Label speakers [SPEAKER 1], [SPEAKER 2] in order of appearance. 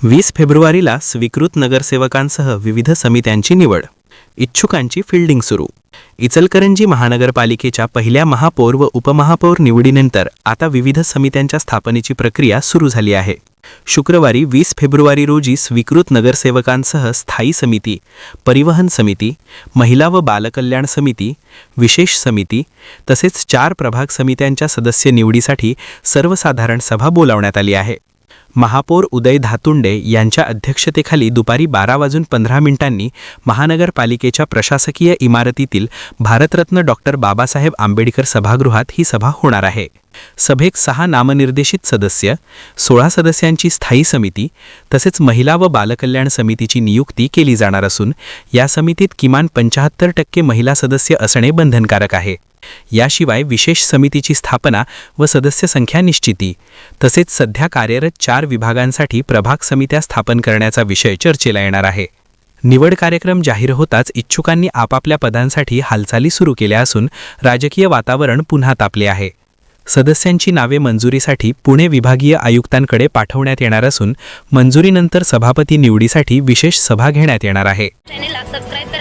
[SPEAKER 1] 20 फेब्रुवारीला स्वीकृत नगरसेवकांसह विविध समित्यांची निवड. इच्छुकांची फिल्डिंग सुरू. इचलकरंजी महानगरपालिकेच्या पहिल्या महापौर व उपमहापौर निवडीनंतर आता विविध समित्यांच्या स्थापनेची प्रक्रिया सुरू झाली आहे. शुक्रवारी 20 फेब्रुवारी रोजी स्वीकृत नगरसेवकांसह स्थायी समिती, परिवहन समिती, महिला व बालकल्याण समिती, विशेष समिती तसेच 4 प्रभाग समित्यांच्या सदस्य निवडीसाठी सर्वसाधारण सभा बोलावण्यात आली आहे. महापौर उदय धातुंडे यांच्या अध्यक्षतेखाली दुपारी 12:15 महानगरपालिकेच्या प्रशासकीय इमारतीतील भारतरत्न डॉक्टर बाबासाहेब आंबेडकर सभागृहात ही सभा होणार आहे. सभेत 6 नामनिर्देशित सदस्य, 16 सदस्यांची स्थायी समिती तसेच महिला व बालकल्याण समितीची नियुक्ती केली जाणार असून या समितीत किमान 75% महिला सदस्य असणे बंधनकारक आहे. याशिवाय विशेष समितीची स्थापना व सदस्य संख्या निश्चिती तसेच सध्या कार्यरत 4 विभागांसाठी प्रभाग समित्या स्थापन करण्याचा विषय चर्चेला येणार आहे. निवड कार्यक्रम जाहीर होताच इच्छुकांनी आपापल्या पदांसाठी हालचाली सुरू केल्या असून राजकीय वातावरण पुन्हा तापले आहे. सदस्यांची नावे मंजुरीसाठी पुणे विभागीय आयुक्तांकडे पाठवण्यात येणार असून मंजुरीनंतर सभापती निवडीसाठी विशेष सभा घेण्यात येणार आहे.
[SPEAKER 2] चॅनेलला सबस्क्राइब करा.